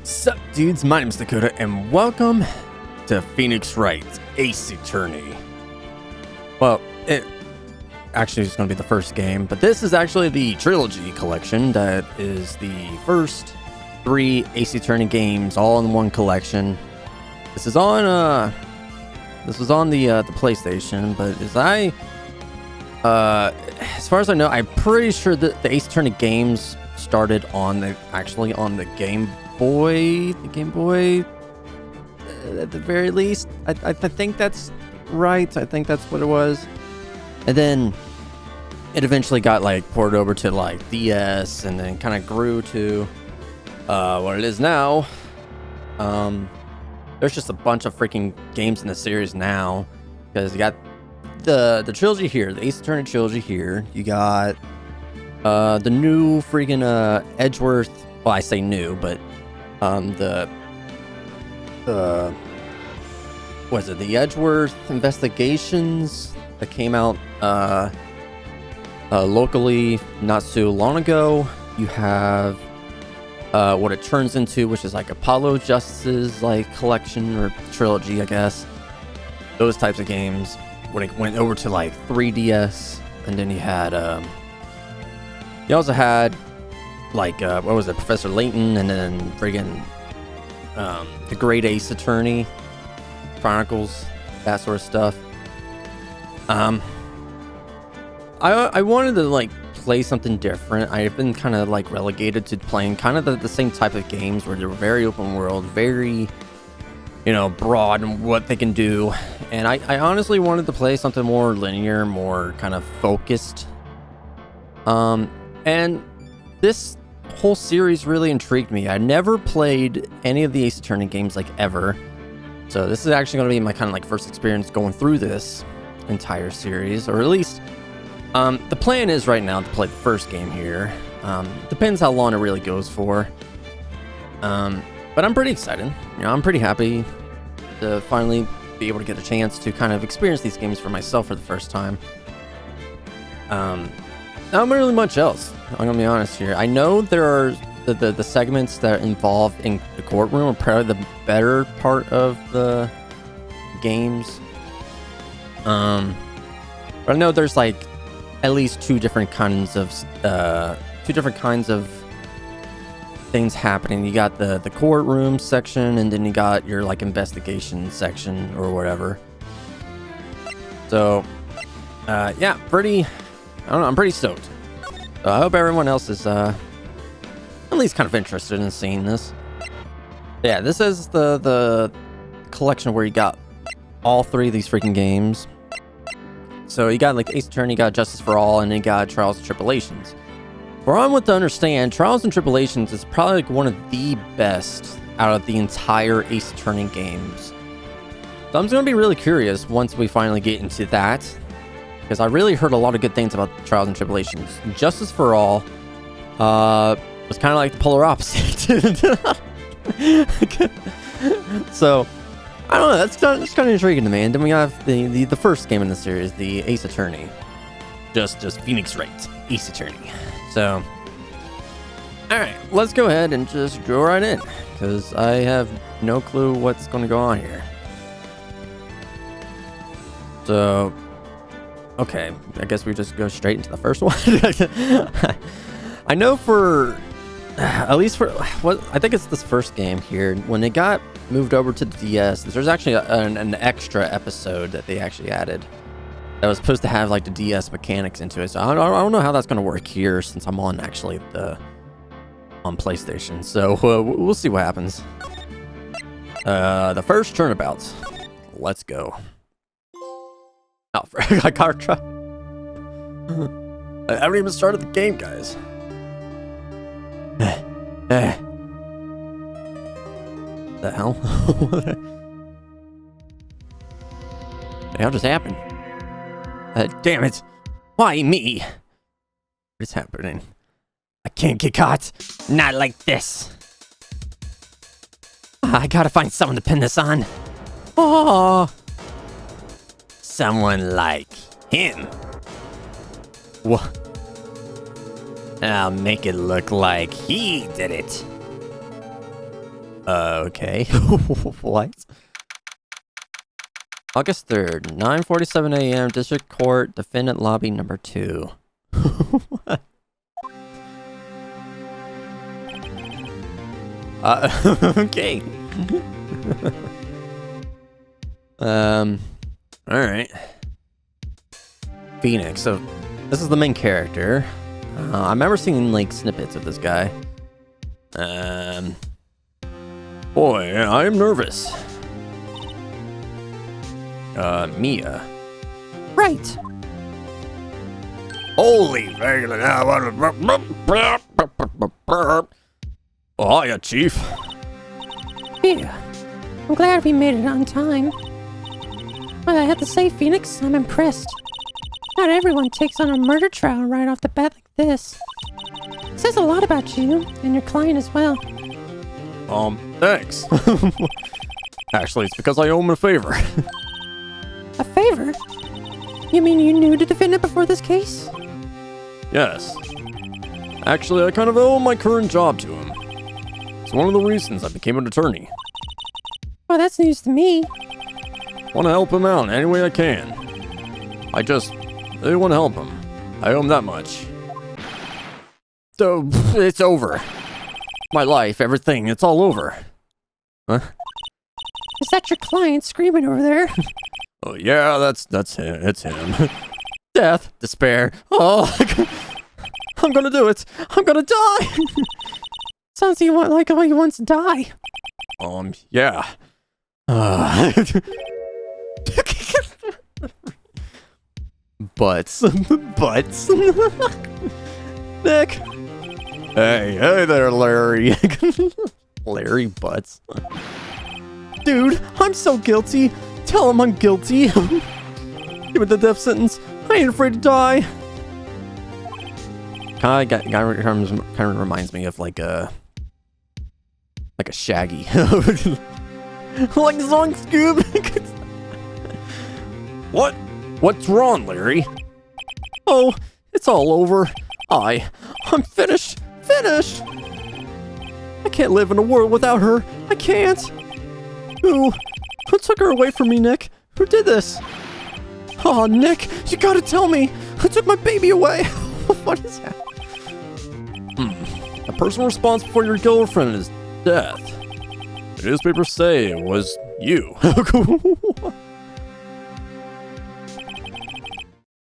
Sup dudes, my name's Dakota and welcome to Phoenix Wright's Ace Attorney. Well, it actually is going to be the first game, but this is actually the trilogy collection that is the first 3 Ace Attorney games all in one collection. This is on the PlayStation, but as far as I know, I'm pretty sure that the Ace Attorney games started on the Game Boy at the very least. I think that's right. I think that's what it was. And then it eventually got ported over to DS, and then kind of grew to what it is now. There's just a bunch of freaking games in the series now, because you got the trilogy here, the Ace Attorney trilogy here. You got the new freaking Edgeworth. Well, I say new, but the Edgeworth investigations that came out locally not so long ago. You have what it turns into, which is Apollo Justice's collection or trilogy, I guess. Those types of games when it went over to 3DS, and then you had you also had what was it, Professor Layton, and then friggin' the Great Ace Attorney Chronicles, that sort of stuff. I wanted to play something different. I've been kind of relegated to playing kind of the same type of games where they're very open world, very broad in what they can do, and I honestly wanted to play something more linear, more kind of focused. And this whole series really intrigued me. I never played any of the Ace Attorney games ever, so this is actually going to be my kind of first experience going through this entire series, or at least the plan is right now to play the first game here. Depends how long it really goes for, but I'm pretty excited. I'm pretty happy to finally be able to get a chance to kind of experience these games for myself for the first time. Not really much else, I'm gonna be honest here. I know there are the segments that are involved in the courtroom are probably the better part of the games. But I know there's at least two different kinds of things happening. You got the courtroom section, and then you got your investigation section or whatever. So yeah, I don't know, I'm pretty stoked. I hope everyone else is at least kind of interested in seeing this. Yeah, this is the collection where you got all 3 of these freaking games. So you got Ace Attorney, you got Justice for All, and then you got Trials and Tribulations. For I'm with to understand, Trials and Tribulations is probably one of the best out of the entire Ace Attorney games. So I'm just gonna be really curious once we finally get into that, because I really heard a lot of good things about Trials and Tribulations. Justice for All was kind of the polar opposite. So I don't know, that's kind of intriguing to me. And then we have the first game in the series, the Ace Attorney, just Phoenix Wright Ace Attorney. So all right, let's go ahead and just go right in, because I have no clue what's going to go on here. So okay, I guess we just go straight into the first one. I know at least for what I think it's this first game here, when it got moved over to the DS, there's actually an extra episode that they actually added that was supposed to have the DS mechanics into it. So I don't know how that's going to work here, since I'm on on PlayStation. So we'll see what happens. The first Turnabout. Let's go. Oh, I got I haven't even started the game, guys. The hell? What the hell just happened? Damn it! Why me? What is happening? I can't get caught. Not like this. I gotta find someone to pin this on. Oh. Someone like him. What? I'll make it look like he did it. Okay. What? August 3rd, 9:47 a.m. District Court, Defendant Lobby number 2. What? Okay. Alright. Phoenix. So, this is the main character. I remember seeing, like, snippets of this guy. Boy, I am nervous. Mia. Right. Holy. Oh, yeah, Chief. Yeah, I'm glad we made it on time. But I have to say, Phoenix, I'm impressed. Not everyone takes on a murder trial right off the bat like this. It says a lot about you, and your client as well. Thanks. Actually, it's because I owe him a favor. A favor? You mean you knew the defendant before this case? Yes. Actually, I kind of owe my current job to him. It's one of the reasons I became an attorney. Well, that's news to me. Want to help him out any way I can. I just really want to help him. I owe him that much. So, it's over. My life, everything, it's all over. Huh? Is that your client screaming over there? Oh yeah, that's him. It's him. Death, despair. Oh, I'm gonna do it. I'm gonna die. Sounds like how you once die. Yeah. Butts. Butts. Nick. Hey there, Larry. Larry Butts. Dude, I'm so guilty. Tell him I'm guilty. Give it the death sentence. I ain't afraid to die. Kind of reminds me of like a Shaggy. Like the song Scoob. What? What's wrong, Larry? Oh, it's all over. I'm finished. Finished. I can't live in a world without her. I can't. Who took her away from me, Nick? Who did this? Oh, Nick, you gotta tell me. Who took my baby away? What is that? The person responsible for your girlfriend's death. The newspapers say it was you.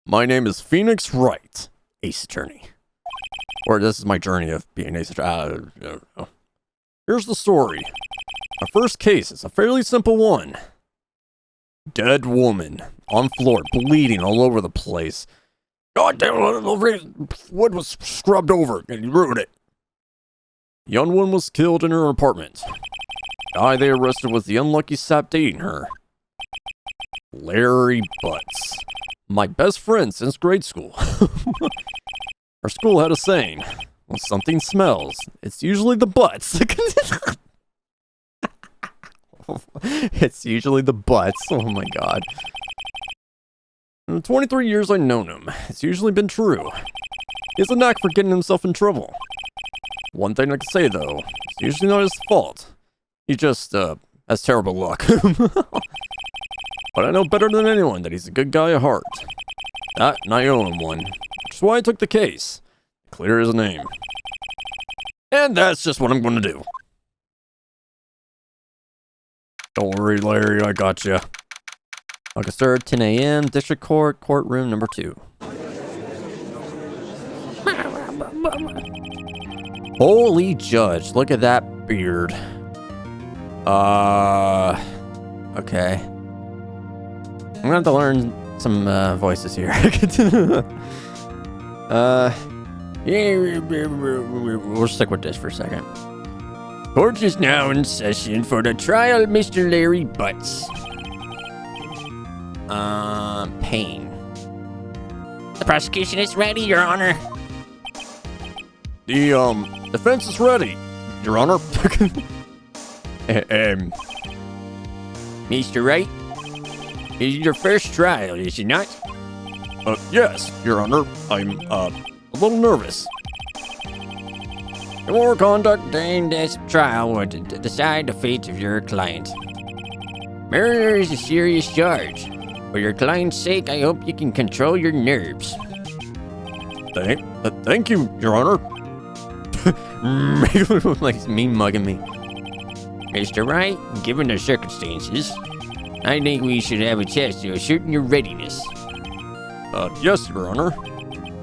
My name is Phoenix Wright, Ace Attorney. Or this is my journey of being Ace Attorney. I don't know. Here's the story. Our first case is a fairly simple one. Dead woman on floor, bleeding all over the place. God damn it, wood was scrubbed over and you ruined it. Young woman was killed in her apartment. The guy they arrested was the unlucky sap dating her. Larry Butts. My best friend since grade school. Our school had a saying, when something smells, it's usually the butts. It's usually the butts. Oh my god. In the 23 years I've known him, it's usually been true. He has a knack for getting himself in trouble. One thing I can say though, it's usually not his fault. He just, has terrible luck. But I know better than anyone that he's a good guy at heart. That, and I owe him one. Which is why I took the case. Clear his name. And that's just what I'm gonna do. Don't worry, Larry, I got you. August 3rd, 10 a.m., District Court, Courtroom number 2. Holy judge, look at that beard. Okay. I'm gonna have to learn some voices here. We'll stick with this for a second. Court is now in session for the trial of Mr. Larry Butts. Payne. The prosecution is ready, Your Honor. The, defense is ready, Your Honor. Mr. Wright, is it your first trial, is it not? Yes, Your Honor. I'm, a little nervous. Your conduct during this trial would decide the fate of your client. Murder is a serious charge. For your client's sake, I hope you can control your nerves. Thank you, Your Honor. Like he's mean mugging me. Mr. Wright, given the circumstances, I think we should have a test to ascertain your readiness. Yes, Your Honor.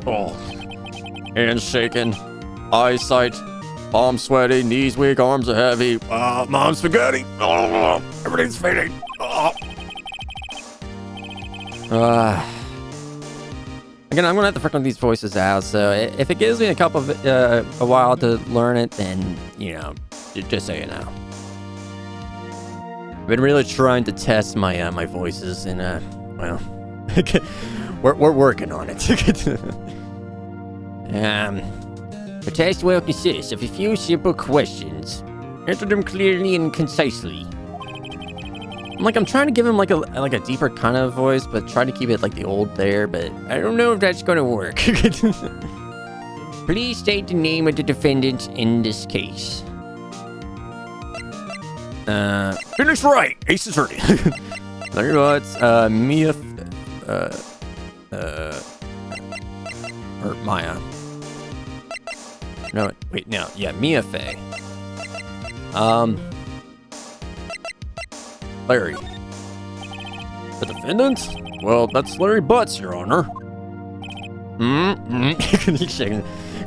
Oh, hands shaking, eyesight, palms sweaty, knees weak, arms are heavy. Mom's spaghetti. Oh, everything's fading. Again, I'm gonna have to freaking these voices out. So if it gives me a while to learn it, then just so you know. I've been really trying to test my my voices, and well, we're working on it. The test will consist of a few simple questions. Answer them clearly and concisely. I'm trying to give him like a deeper kind of voice, but try to keep it like the old there. But I don't know if that's gonna work. Please state the name of the defendant in this case. Finish Wright, Ace Attorney. There you go. It's Mia, or Maya. No, wait, no, yeah, Mia Fey. Larry. The defendant? Well, that's Larry Butts, Your Honor.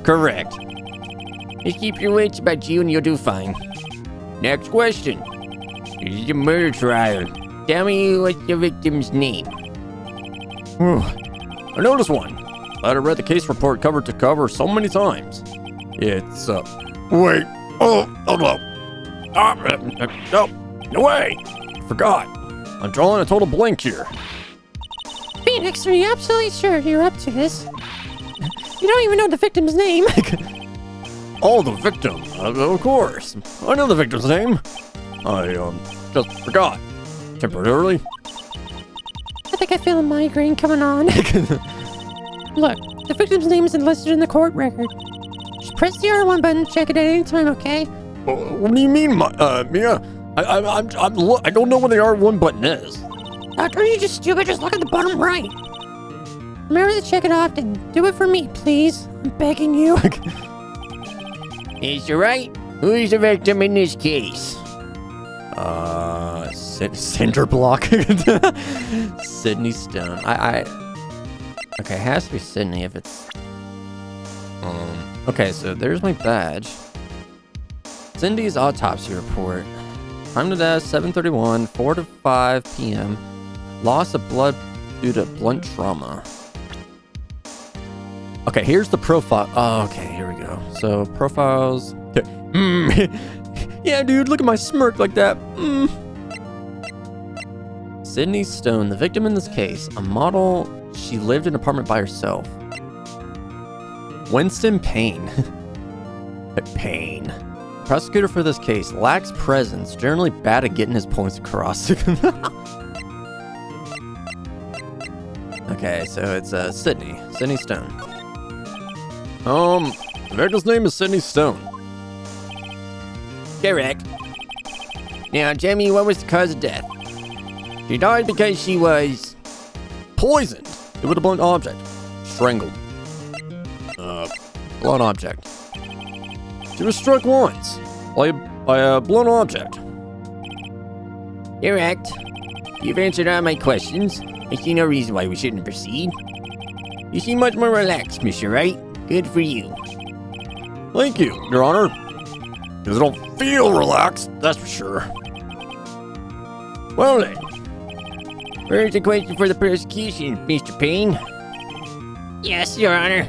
Correct. Just keep your wits about you and you'll do fine. Next question. This is a murder trial. Tell me what's the victim's name. I noticed one. I read the case report cover to cover so many times. It's, wait. Oh, no. No way. Forgot. I'm drawing a total blank here. Phoenix, are you absolutely sure you're up to this? You don't even know the victim's name. Oh, the victim. Of course. I know the victim's name. I, just forgot. Temporarily. I think I feel a migraine coming on. Look, the victim's name isn't listed in the court record. Just press the R1 button, check it at any time, okay? What do you mean, Mia? I don't know what the R1 button is. Doctor, are you just stupid? Just look at the bottom right. Remember to check it often. Do it for me, please. I'm begging you. Is you right? Who is the victim in this case? Cinder Block. Sydney Stone. Okay, it has to be Sydney if it's... Okay, so there's my badge. Cindy's autopsy report. Time to death, 7:31, 4 to 5 p.m. Loss of blood due to blunt trauma. Okay, here's the profile. Oh, okay, here we go. So, profiles. Yeah, dude, look at my smirk like that. Sydney Stone, the victim in this case. A model, she lived in an apartment by herself. Winston Payne. Payne. Prosecutor for this case lacks presence, generally bad at getting his points across. Okay, so it's Sydney Stone. The victim's name is Sydney Stone. Correct. Now tell me, what was the cause of death? She died because she was poisoned with a blunt object. Strangled. Blunt object. She was struck once by a blunt object. Correct. You've answered all my questions. I see no reason why we shouldn't proceed. You seem much more relaxed, Mr. Wright. Good for you. Thank you, Your Honor. Because I don't feel relaxed, that's for sure. Well then. Where's the question for the prosecution, Mr. Payne? Yes, Your Honor.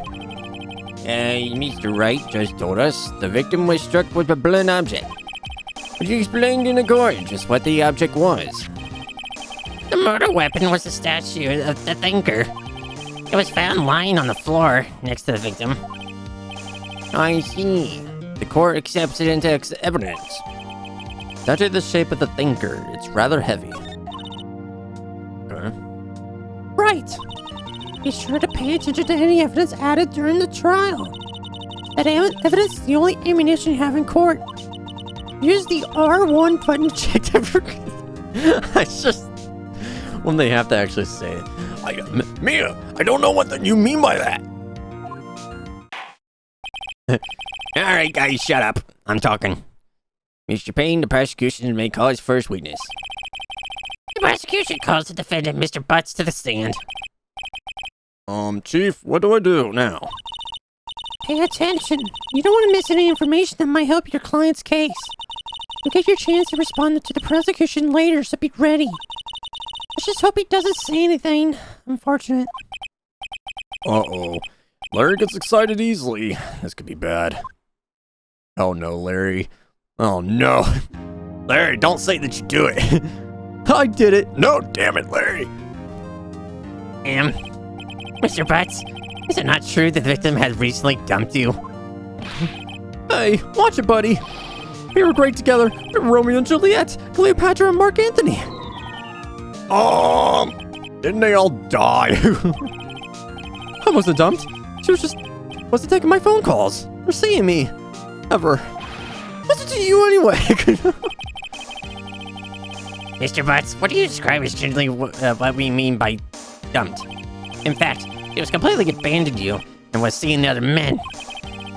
Mr. Wright just told us the victim was struck with a blunt object. Would you explain in the court just what the object was? The murder weapon was a statue of the thinker. It was found lying on the floor next to the victim. I see. The court accepts it into evidence. Statue the shape of the thinker. It's rather heavy. Okay. Right. Be sure to pay attention to any evidence added during the trial. That evidence is the only ammunition you have in court. Use the R1 button to check the It's just when they have to actually say it. Mia, I don't know what you mean by that. Alright, guys, shut up. I'm talking. Mr. Payne, the prosecution may call his first witness. The prosecution calls the defendant, Mr. Butts, to the stand. Chief, what do I do now? Pay attention. You don't want to miss any information that might help your client's case. You'll get your chance to respond to the prosecution later, so be ready. Let's just hope he doesn't say anything. Unfortunate. Uh-oh. Larry gets excited easily. This could be bad. Oh no, Larry. Oh no. Larry, don't say that you do it. I did it. No, damn it, Larry. Mr. Butts, is it not true that the victim has recently dumped you? Hey, watch it, buddy. We were great together. We were Romeo and Juliet, Cleopatra and Mark Antony. Didn't they all die? I wasn't dumped. She wasn't taking my phone calls or seeing me. Ever. What's it to you anyway? Mr. Butts, what do you describe as generally what we mean by dumped? In fact, he was completely abandoned you and was seeing the other men.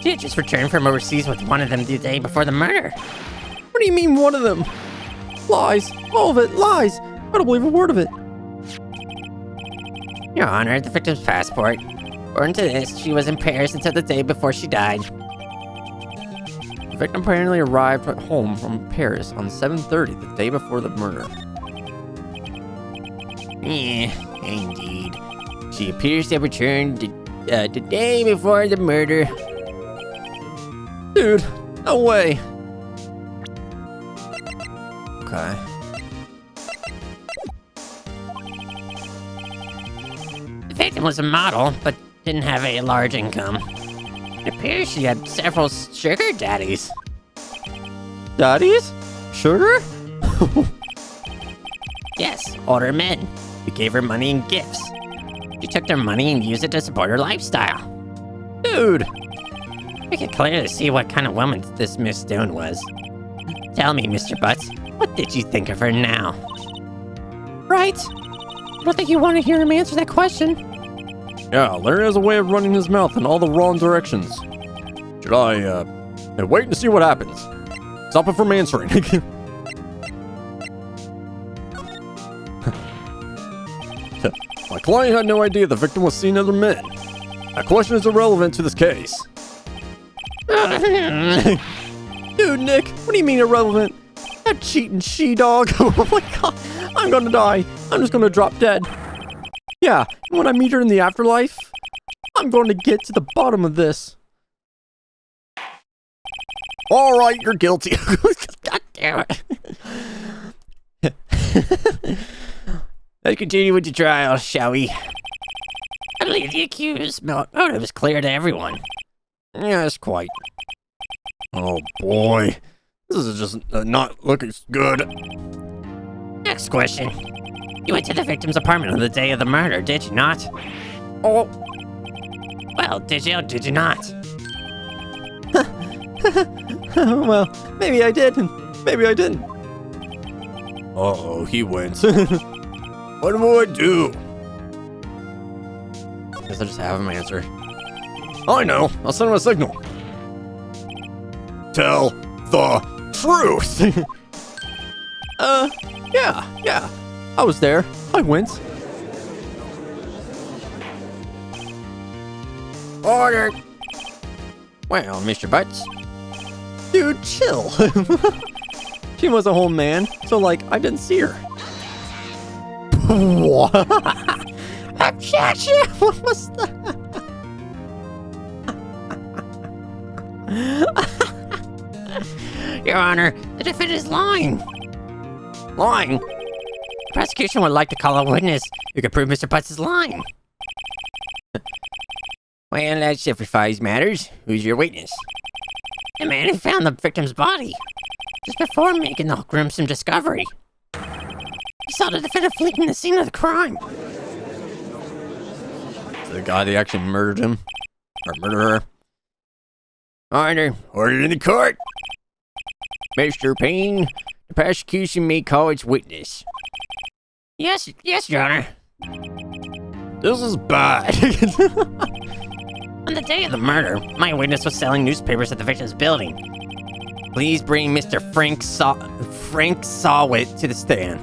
She had just returned from overseas with one of them the day before the murder. What do you mean, one of them? Lies. All of it. Lies. I don't believe a word of it. Your Honor, the victim's passport. According to this, she was in Paris until the day before she died. The victim apparently arrived at home from Paris on 7:30, the day before the murder. Yeah, indeed. She appears to have returned the day before the murder. Dude, no way. Okay. The victim was a model, but didn't have a large income. It appears she had several sugar daddies. Daddies? Sugar? Yes, older men. Who gave her money and gifts. She took their money and used it to support her lifestyle. Dude. We can clearly see what kind of woman this Miss Stone was. Tell me, Mr. Butts, what did you think of her now? Right. I don't think you want to hear him answer that question. Yeah, Larry has a way of running his mouth in all the wrong directions. Should I, wait and see what happens? Stop it from answering. My client had no idea the victim was seeing other men. That question is irrelevant to this case. Dude, Nick, what do you mean irrelevant? That cheating she-dog. Oh my god, I'm gonna die. I'm just gonna drop dead. Yeah, when I meet her in the afterlife, I'm going to get to the bottom of this. Alright, you're guilty. God damn it. Let's continue with the trial, shall we? I believe the accused motive was clear to everyone. Yes, quite. Oh boy, this is just not looking good. Next question. You went to the victim's apartment on the day of the murder, did you not? Oh. Well, did you or did you not? Well, maybe I did, and maybe I didn't. Uh-oh, he wins. What do I do? Guess I'll just have him answer. I know, I'll send him a signal. Tell the truth. Yeah. I was there. I went. Order. Well, Mr. Butts. Dude, chill. She was a home man, so like, I didn't see her. What? Objection! What was that? Your Honor, the defendant is lying. Lying. The prosecution would like to call a witness who could prove Mr. Butts is lying. Well, that simplifies matters. Who's your witness? The man who found the victim's body just before making the gruesome discovery. He saw the defendant flee from the scene of the crime. The guy that actually murdered him? Or murdered her? Order in the court. Mr. Payne, the prosecution may call its witness. Yes, Your Honor. This is bad. On the day of the murder, my witness was selling newspapers at the victim's building. Please bring Mr. Frank Sawit to the stand.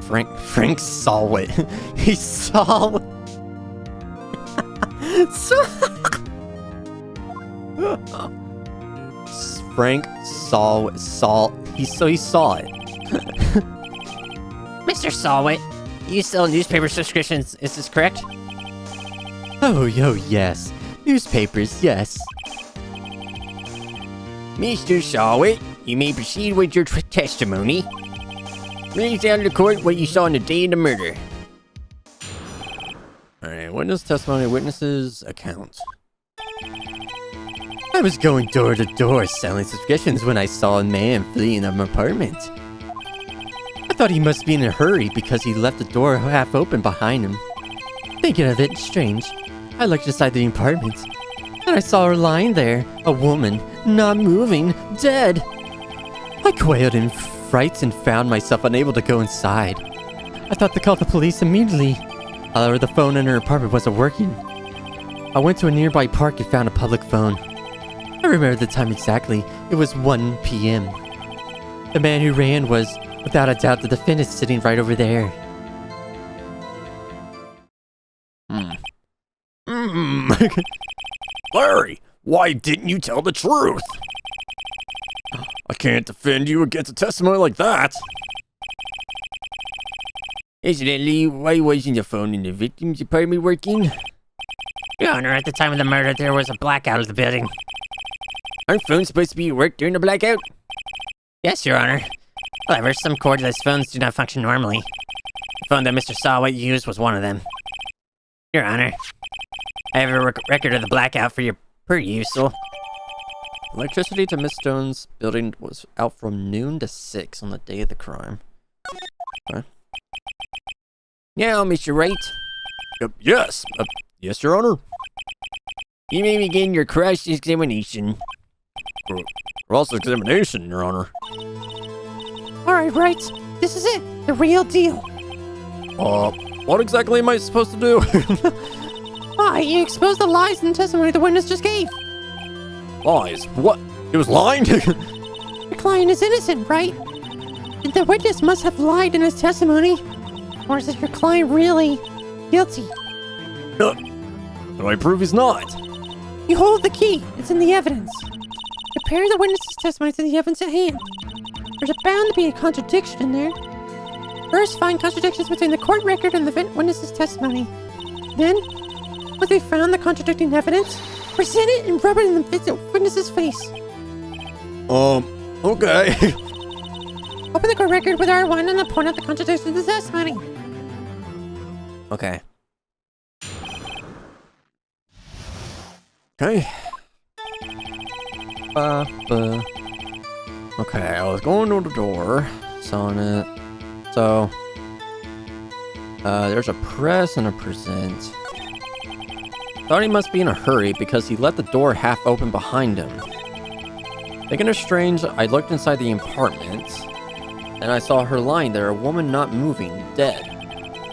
Frank Sawit. He saw. Frank saw he saw it. Mr. Sawit, you sell newspaper subscriptions, is this correct? Oh, yes. Newspapers, yes. Mr. Sawit, you may proceed with your testimony. Bring down to the court what you saw on the day of the murder. Alright, witness testimony, witnesses account. I was going door to door selling subscriptions when I saw a man fleeing an apartment. I thought he must be in a hurry because he left the door half open behind him. Thinking of it strange, I looked inside the apartment, and I saw her lying there, a woman, not moving, dead. I quailed in fright and found myself unable to go inside. I thought to call the police immediately. However, the phone in her apartment wasn't working. I went to a nearby park and found a public phone. I remember the time exactly. It was 1 p.m. The man who ran was, without a doubt, the defendant sitting right over there. Larry, why didn't you tell the truth? I can't defend you against a testimony like that. Incidentally, why wasn't the phone in the victim's apartment working? Your Honor, at the time of the murder, there was a blackout of the building. Aren't phones supposed to be at work during the blackout? Yes, Your Honor. However, some cordless phones do not function normally. The phone that Mr. Sawit used was one of them. Your Honor, I have a record of the blackout for your perusal. Electricity to Miss Stone's building was out from noon to 6 on the day of the crime. Okay. Now, Mr. Wright. Yes, Your Honor. You may begin your cross-examination. Cross-examination, Your Honor. Alright, Wright. This is it. The real deal. What exactly am I supposed to do? You exposed the lies in the testimony the witness just gave. Lies? What? He was lying? Your client is innocent, right? The witness must have lied in his testimony. Or is it your client really guilty? How do I prove he's not? You hold the key. It's in the evidence. Compare the witness's testimony to the evidence at hand. There's bound to be a contradiction in there. First, find contradictions between the court record and the witness's testimony. Then, once we've found the contradicting evidence, present it and rub it in the witness's face. Okay. Open the court record with R1 and then point out the contradiction in the testimony. Okay. Okay. Okay, I was going door to door, selling it. So, there's a press and a present. Thought he must be in a hurry because he left the door half open behind him. Thinking it strange, I looked inside the apartment, and I saw her lying there, a woman not moving, dead.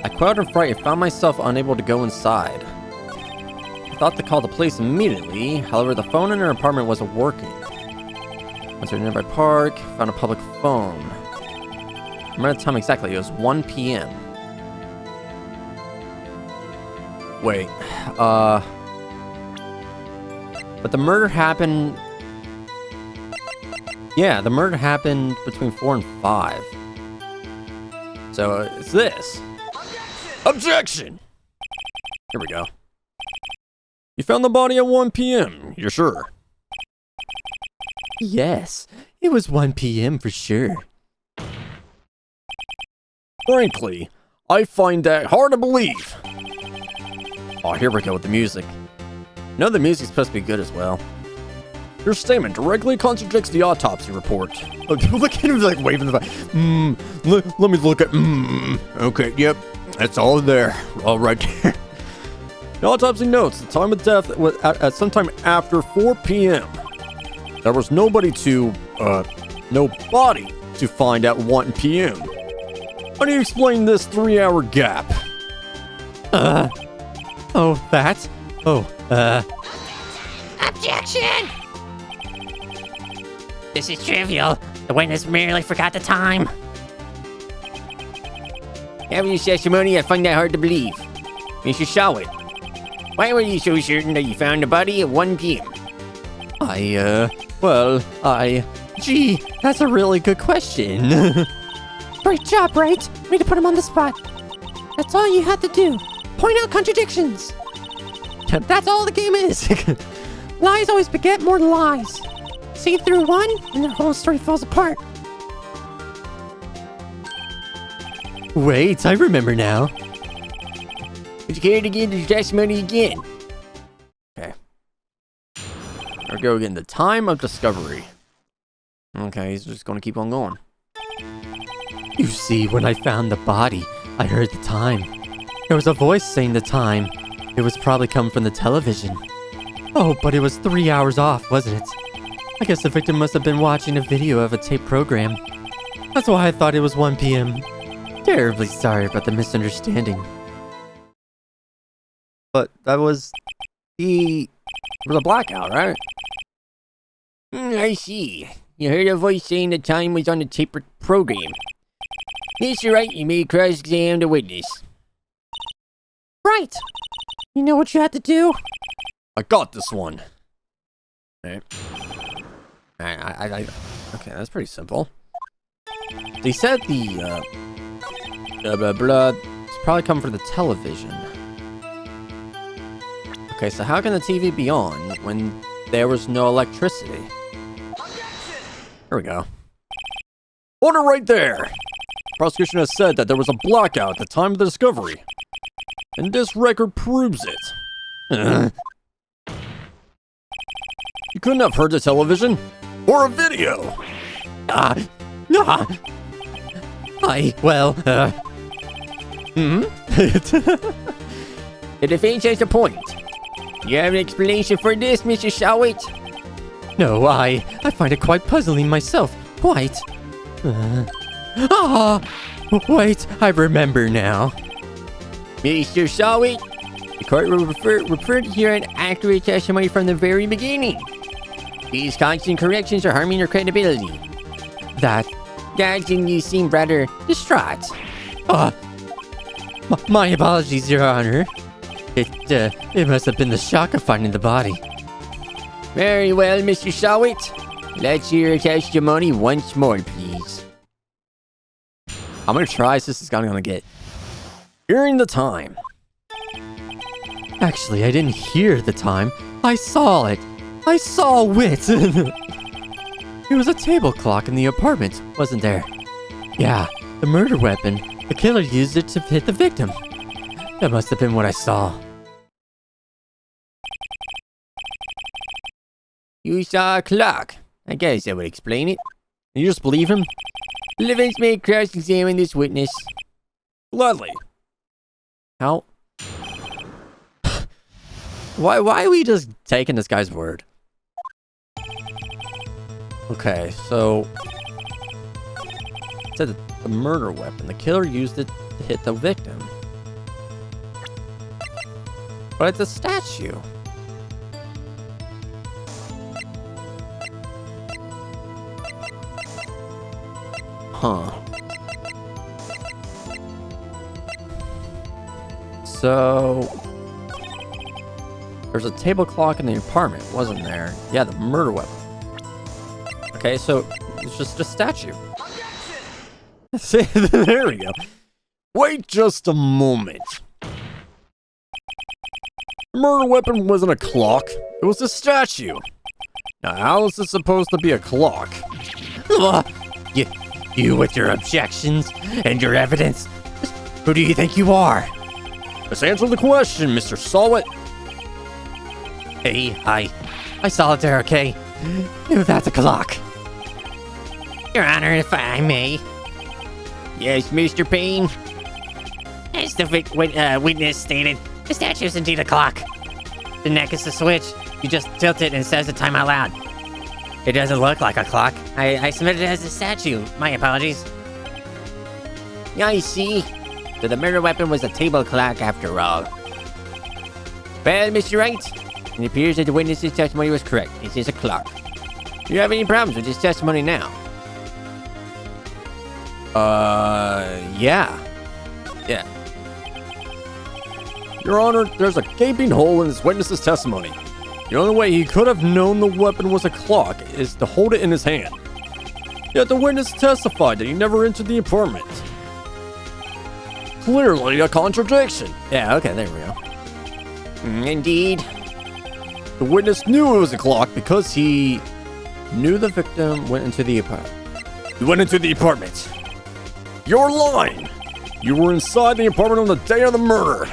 I quailed in fright and found myself unable to go inside. I thought to call the police immediately, however the phone in her apartment wasn't working. Went to a nearby park, found a public phone. I remember the time exactly, it was 1 p.m. Wait, but the murder happened... Yeah, the murder happened between 4 and 5. So, it's this. Objection! Here we go. You found the body at 1 p.m., you're sure? Yes, it was 1 p.m. for sure. Frankly, I find that hard to believe. Oh, here we go with the music. You know the music's supposed to be good as well. Your statement directly contradicts the autopsy report. Look at him like waving the let me look at okay, yep. That's all there. All right there. The autopsy notes the time of death was at sometime after 4 p.m. There was nobody to find at 1 p.m. How do you explain this 3-hour gap? Objection! This is trivial. The witness merely forgot the time. Having your testimony, I find that hard to believe. Mr. Shawit, why were you so certain that you found the body at 1 p.m.? Gee, that's a really good question. Great job, Wright. Way to put him on the spot. That's all you had to do. Point out contradictions. That's all the game is. Lies always beget more lies. See through one, and the whole story falls apart. Wait, I remember now. Would you care to give your testimony again? Okay. Here we go again. The time of discovery. Okay, he's just gonna keep on going. You see, when I found the body, I heard the time. There was a voice saying the time. It was probably coming from the television. Oh, but it was 3 hours off, wasn't it? I guess the victim must have been watching a video of a tape program. That's why I thought it was 1 p.m. Terribly sorry about the misunderstanding. But that was the blackout, right? I see. You heard a voice saying the time was on the tape program. Mr. Wright, you may cross-examine the witness. Right. You know what you had to do? I got this one. Alright. Okay, that's pretty simple. They said the blood is probably coming from the television. Okay, so how can the TV be on when there was no electricity? Here we go. Order right there! Prosecution has said that there was a blackout at the time of the discovery. And this record proves it. You couldn't have heard the television or a video. The defense has a point. You have an explanation for this, Mr. Shawit? No, I find it quite puzzling myself. Quite. Wait, I remember now. Mr. Shawit, the court will refer to your inaccurate testimony from the very beginning. These constant corrections are harming your credibility. That's and you seem rather distraught. My apologies, Your Honor. It must have been the shock of finding the body. Very well, Mr. Shawit. Let's hear your testimony once more, please. How many tries this is gonna get? Hearing the time. Actually, I didn't hear the time. I saw it. I saw Wit. There was a table clock in the apartment, wasn't there? Yeah, the murder weapon. The killer used it to hit the victim. That must have been what I saw. You saw a clock. I guess that would explain it. You just believe him? The defense may cross-examine this witness. Gladly. How? Why are we just taking this guy's word? Okay, so it said that the murder weapon. The killer used it to hit the victim. But it's a statue. Huh. So there's a table clock in the apartment, wasn't there? Yeah, the murder weapon. Okay, so it's just a statue. There we go. Wait just a moment. The murder weapon wasn't a clock. It was a statue. Now, how is this supposed to be a clock? You with your objections and your evidence? Who do you think you are? Just answer the question, Mr. Solid. Hey, I solitaire, okay? That's a clock. Your Honor, if I may. Yes, Mr. Payne? As the witness stated, the statue is indeed a clock. The neck is the switch. You just tilt it and it says the time out loud. It doesn't look like a clock. I submitted it as a statue. My apologies. I see. So the murder weapon was a table clock after all. Well, Mr. Wright, it appears that the witness's testimony was correct. It is a clock. Do you have any problems with his testimony now? Yeah. Your Honor, there's a gaping hole in this witness's testimony. The only way he could have known the weapon was a clock is to hold it in his hand. Yet the witness testified that he never entered the apartment. Clearly a contradiction. Yeah, okay, there we go. Indeed. The witness knew it was a clock because he knew the victim went into the apartment. He went into the apartment. You're lying. You were inside the apartment on the day of the murder.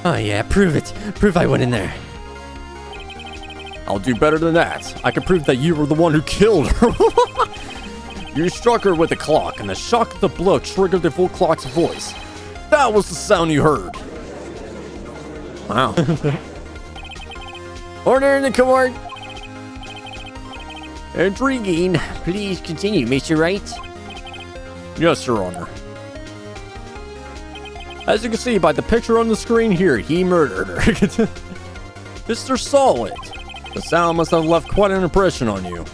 Oh yeah, prove it. Prove I went in there. I'll do better than that. I can prove that you were the one who killed her. You struck her with the clock, and the shock of the blow triggered the full clock's voice. That was the sound you heard. Wow. Order in the court. Intriguing. Please continue, Mr. Wright. Yes, Your Honor. As you can see by the picture on the screen here, he murdered her. Mr. Solid, the sound must have left quite an impression on you.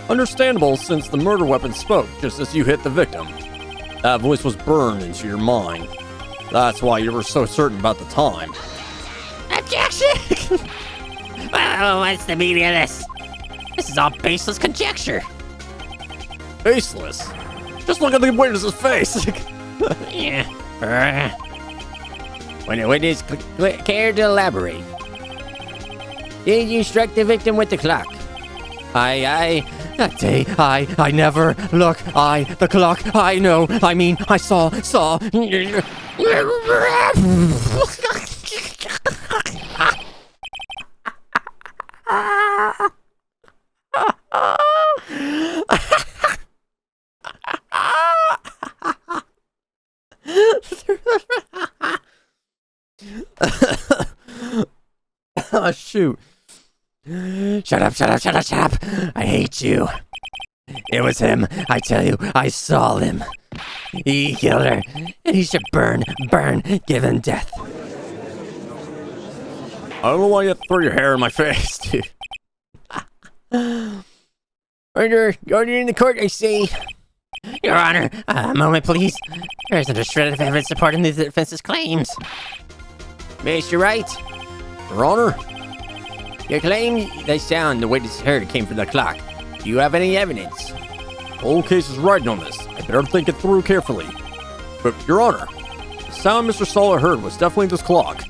Understandable, since the murder weapon spoke just as you hit the victim. That voice was burned into your mind. That's why you were so certain about the time. Objection! Oh, what's the meaning of this? This is all baseless conjecture. Baseless? Just look at the witness's face. Yeah. When a witness cared to elaborate. Did you strike the victim with the clock? That day, I never, look, the clock, I know, I mean, I saw. Oh, shoot. Shut up. I hate you. It was him. I tell you, I saw him. He killed her, and he should burn, give him death. I don't know why you have to throw your hair in my face, dude. Order in the court, I say. Your Honor, a moment, please. There isn't a shred of evidence supporting the defense's claims. Mr. Wright, Your Honor, your claim the sound the witness heard came from the clock. Do you have any evidence? the whole case is riding on this. I better think it through carefully. But, Your Honor, the sound Mr. Solar heard was definitely this clock.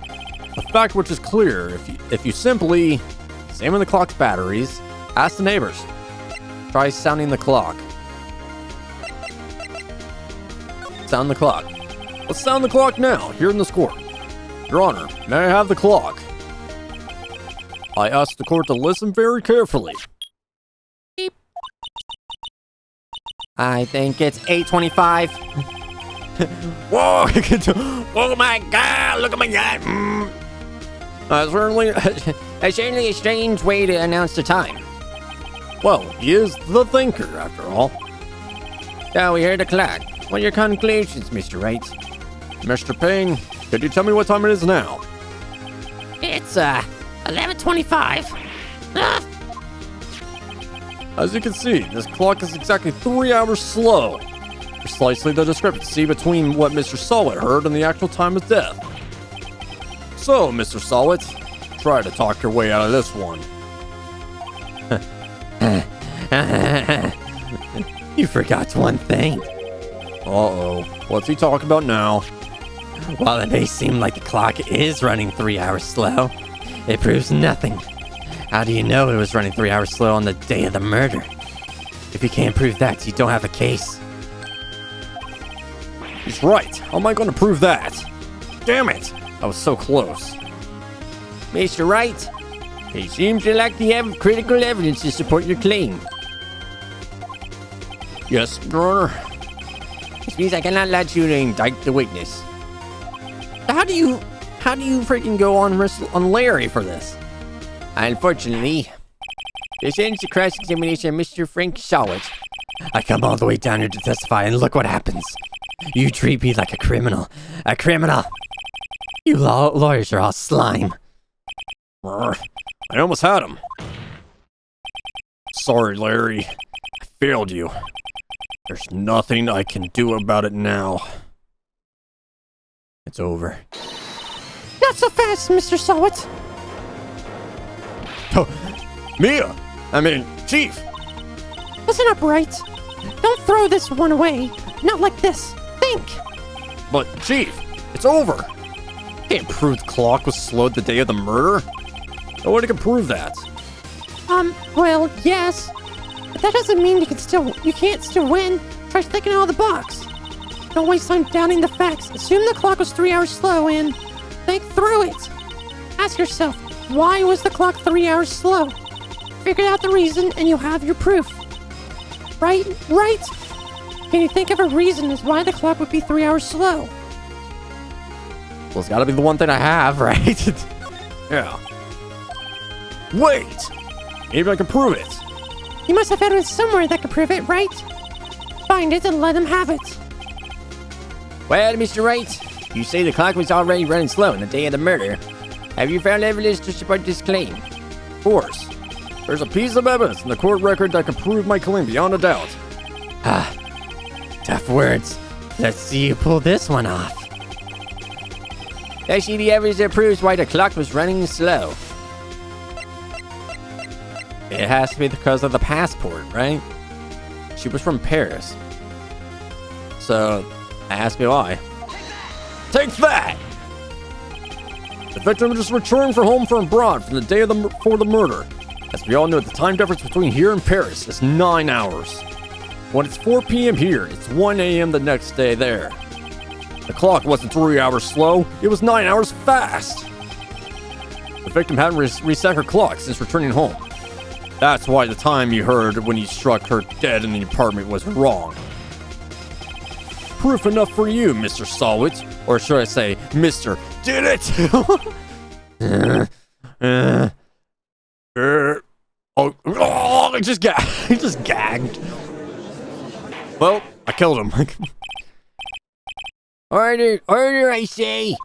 A fact which is clear if you simply examine the clock's batteries, ask the neighbors. Try sounding the clock. Sound the clock. Let's sound the clock now, here in this court. Your Honor, may I have the clock? I ask the court to listen very carefully. Beep. I think it's 8:25. Whoa! Oh my God! Look at my God! Certainly. Certainly a strange way to announce the time. Well, he is the thinker, after all. So we heard the clock. What are your conclusions, Mr. Wright? Mr. Ping, could you tell me what time it is now? It's 11:25. As you can see, this clock is exactly 3 hours slow. Precisely the discrepancy between what Mr. Solid heard and the actual time of death. So, Mr. Solid, try to talk your way out of this one. You forgot one thing. Uh-oh, what's he talking about now? While it may seem like the clock is running 3 hours slow, it proves nothing. How do you know it was running 3 hours slow on the day of the murder? If you can't prove that, you don't have a case. He's right. How am I going to prove that? Damn it! I was so close. Mr. Wright, he seems to lack the critical evidence to support your claim. Yes, Your Honor. This means I cannot let you indict the witness. How do you freaking go on Larry for this? Unfortunately, this ends the cross-examination of Mr. Frank Sawit. I come all the way down here to testify, and look what happens. You treat me like a criminal. A criminal! You lawyers are all slime. I almost had him. Sorry, Larry. I failed you. There's nothing I can do about it now. It's over. Not so fast, Mr. Sawit. Mia! I mean, Chief! Listen up, Wright. Don't throw this one away. Not like this. Think. But, Chief, it's over. Can't prove the clock was slowed the day of the murder. Nobody can prove that. Well, yes. But that doesn't mean you can't still win. Try thinking out of the box. Don't waste time doubting the facts. Assume the clock was 3 hours slow and think through it. Ask yourself, why was the clock 3 hours slow? Figure out the reason and you'll have your proof. Right? Can you think of a reason as why the clock would be 3 hours slow? Well, it's gotta be the one thing I have, right? Yeah. Wait! Maybe I can prove it. You must have evidence somewhere that could prove it, right? Find it and let them have it. Well, Mr. Wright, you say the clock was already running slow on the day of the murder. Have you found evidence to support this claim? Of course. There's a piece of evidence in the court record that can prove my claim beyond a doubt. Tough words. Let's see you pull this one off. I see the evidence that proves why the clock was running slow. It has to be because of the passport, right? She was from Paris. So, ask me why. Take that! The victim just returned home from abroad from the day for the murder. As we all know, the time difference between here and Paris is 9 hours. When it's 4 p.m. here, it's 1 a.m. the next day there. The clock wasn't 3 hours slow, it was 9 hours fast. The victim hadn't reset her clock since returning home. That's why the time you heard when you struck her dead in the apartment was wrong. Proof enough for you, Mr. Sawit. Or should I say, Mr. Did It? I just gagged. Well, I killed him. Order, I say.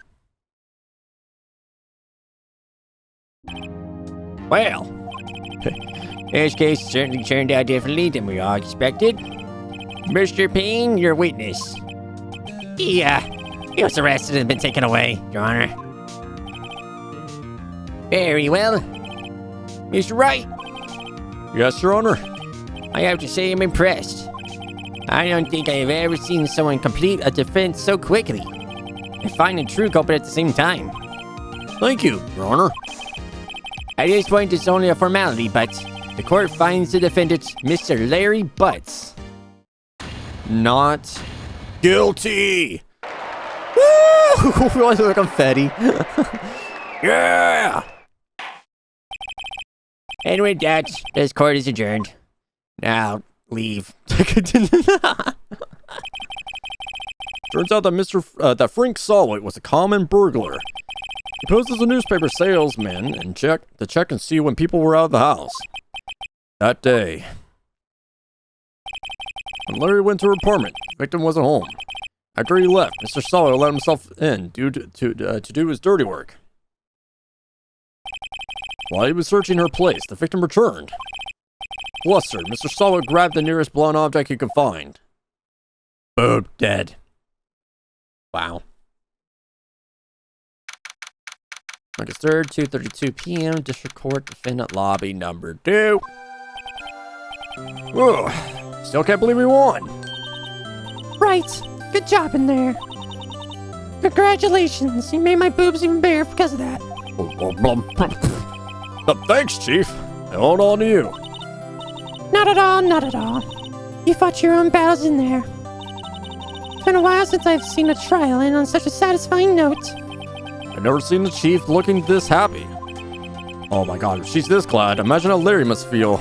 Well, this case certainly turned out differently than we all expected. Mr. Payne, your witness. He was arrested and been taken away, Your Honor. Very well. Mr. Wright. Yes, Your Honor. I have to say I'm impressed. I don't think I have ever seen someone complete a defense so quickly and find a true culprit at the same time. Thank you, Your Honor. At this point, it's only a formality, but the court finds the defendant, Mr. Larry Butts, Not guilty. Woo! Confetti. Yeah. And with that, this court is adjourned. Now, leave. Turns out that that Frank Sawit was a common burglar. He posed as a newspaper salesman and check and see when people were out of the house. That day, when Larry went to her apartment, the victim wasn't home. After he left, Mr. Sawit let himself in to do his dirty work. While he was searching her place, the victim returned. Flustered, Mr. Sawit grabbed the nearest blunt object he could find. Boom, dead. Wow. August 3rd, 2:32 p.m. District Court, Defendant Lobby number 2. Ugh, still can't believe we won. Right. Good job in there. Congratulations. You made my boobs even bigger because of that. Thanks, Chief. And hold on to you. Not at all, not at all. You fought your own battles in there. It's been a while since I've seen a trial end on such a satisfying note. I've never seen the Chief looking this happy. Oh my god, if she's this glad, imagine how Larry must feel.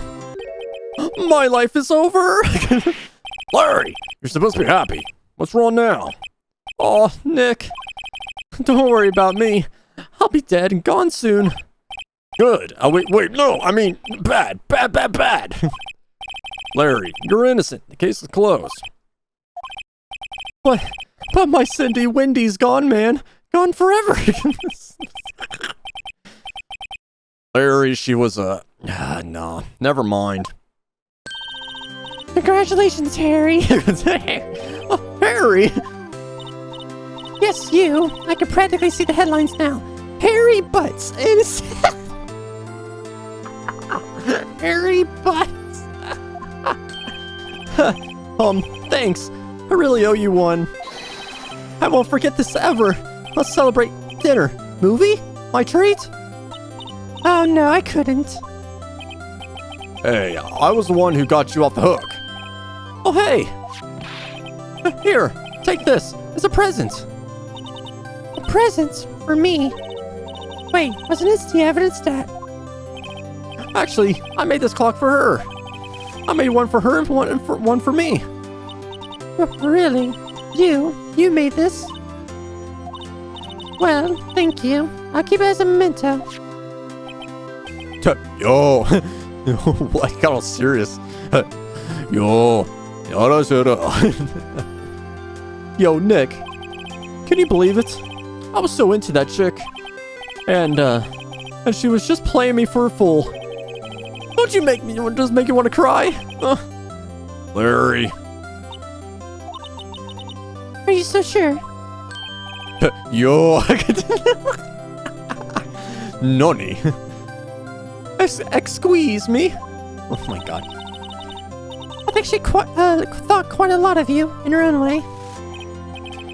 My life is over! Larry, you're supposed to be happy. What's wrong now? Oh, Nick. Don't worry about me. I'll be dead and gone soon. Good. Wait, no, I mean, bad. Larry, you're innocent. The case is closed. But my Cindy Wendy's gone, man. Gone forever. Larry, she was a... no, never mind. Congratulations, Harry. Oh, Harry. Yes, you. I can practically see the headlines now. Harry Butts innocent. Harry Butts. Thanks. I really owe you one. I won't forget this ever. Let's celebrate dinner. Movie? My treat? Oh no, I couldn't. Hey, I was the one who got you off the hook. Oh, hey. Here, take this. It's a present. Presents for me. Wait, wasn't it the evidence that? Actually, I made this clock for her. I made one for her and one for me. Really? You made this? Well, thank you. I'll keep it as a memento. Yo. What? Got all serious. Yo. Yo, Nick. Can you believe it? I was so into that chick. And she was just playing me for a fool. Don't you make me, does make you want to cry? Larry. Are you so sure? Yo. Nonny. Squeeze me. Oh my god. I think she thought quite a lot of you in her own way.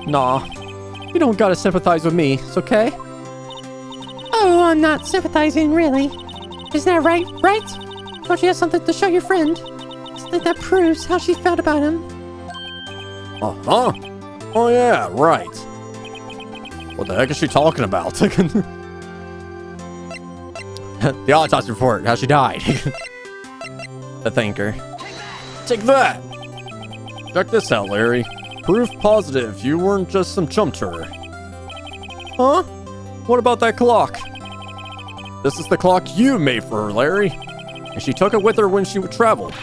Nah. You don't gotta sympathize with me, it's okay? Oh, I'm not sympathizing, really. Isn't that right? Right? Don't you have something to show your friend? Something that proves how she felt about him. Uh-huh. Oh yeah, right. What the heck is she talking about? The autopsy report, how she died. I thank her. Take that! Check this out, Larry. Proof positive you weren't just some chump to her. Huh? What about that clock? This is the clock you made for her, Larry. And she took it with her when she traveled.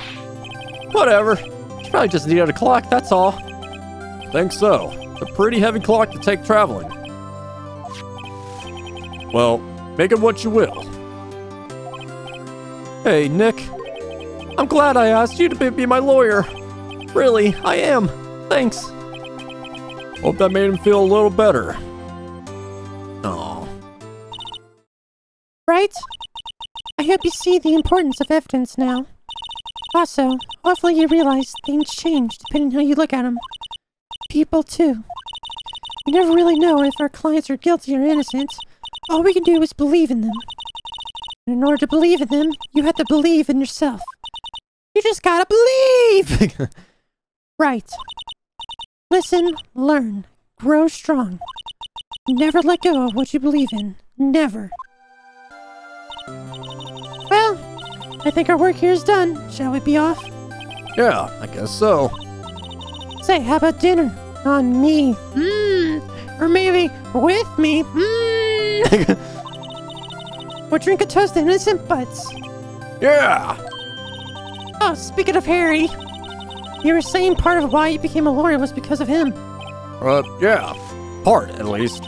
Whatever. She probably just needed a clock, that's all. Think so. It's a pretty heavy clock to take traveling. Well, make it what you will. Hey, Nick. I'm glad I asked you to be my lawyer. Really, I am. Thanks. Hope that made him feel a little better. Aw. Right? I hope you see the importance of evidence now. Also, hopefully you realize things change depending how you look at them. People, too. We never really know if our clients are guilty or innocent. All we can do is believe in them. And in order to believe in them, you have to believe in yourself. You just gotta believe! Right. Listen, learn, grow strong. Never let go of what you believe in. Never. Well, I think our work here is done. Shall we be off? Yeah, I guess so. Say, how about dinner? On me. Or maybe with me. Or drink a toast to innocent butts. Yeah! Oh, speaking of Harry, you were saying part of why you became a lawyer was because of him. Yeah. Part, at least.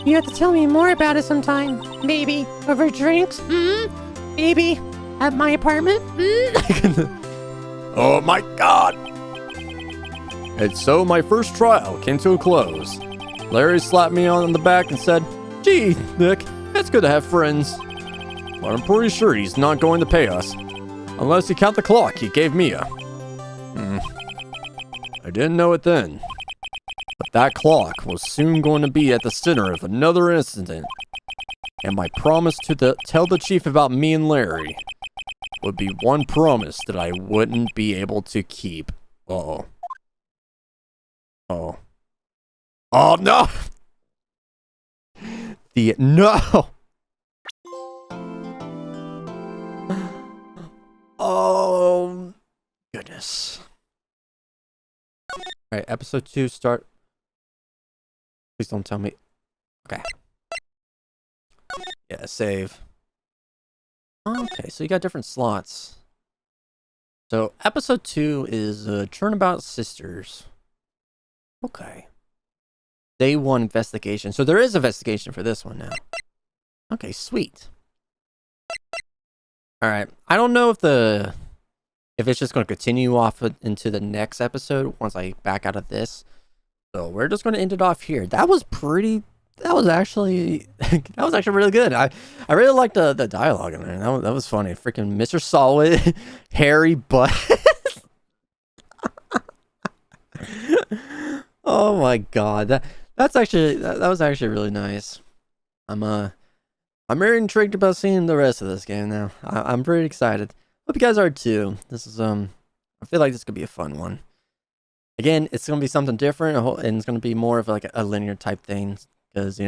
You have to tell me more about it sometime. Maybe over drinks. Maybe at my apartment. Oh my god! And so my first trial came to a close. Larry slapped me on the back and said, Gee, Nick, it's good to have friends. but I'm pretty sure he's not going to pay us. Unless you count the clock he gave Mia. I didn't know it then. But that clock was soon going to be at the center of another incident. And my promise to tell the chief about me and Larry would be one promise that I wouldn't be able to keep. Uh-oh. Oh. Oh, no! No! Oh, goodness. Alright, episode 2 start. Please don't tell me. Okay. Yeah, save. Okay, so you got different slots. So episode 2 is Turnabout Sisters. Okay. Day 1 investigation. So there is investigation for this one now. Okay, sweet. Alright. I don't know if it's just going to continue off into the next episode once I back out of this. So we're just going to end it off here. That was actually really good. I really liked the dialogue in there. That was funny. Freaking Mr. Solid, Harry Butt. Oh my god. That was actually really nice. I'm very intrigued about seeing the rest of this game now. I'm pretty excited. Hope you guys are too. This is I feel like this could be a fun one. Again, it's gonna be something different, and it's gonna be more of like a linear type thing, because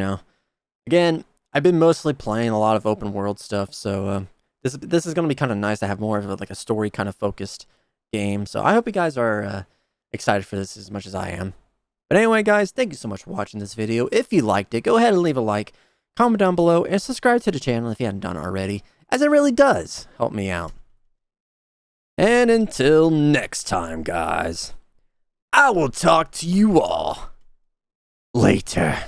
again, I've been mostly playing a lot of open world stuff, so this is gonna be kind of nice to have more of a story kind of focused game. So I hope you guys are excited for this as much as I am. But anyway, guys, thank you so much for watching this video. If you liked it, go ahead and leave a like, comment down below, and subscribe to the channel if you haven't done it already, as it really does help me out. And until next time, guys, I will talk to you all later.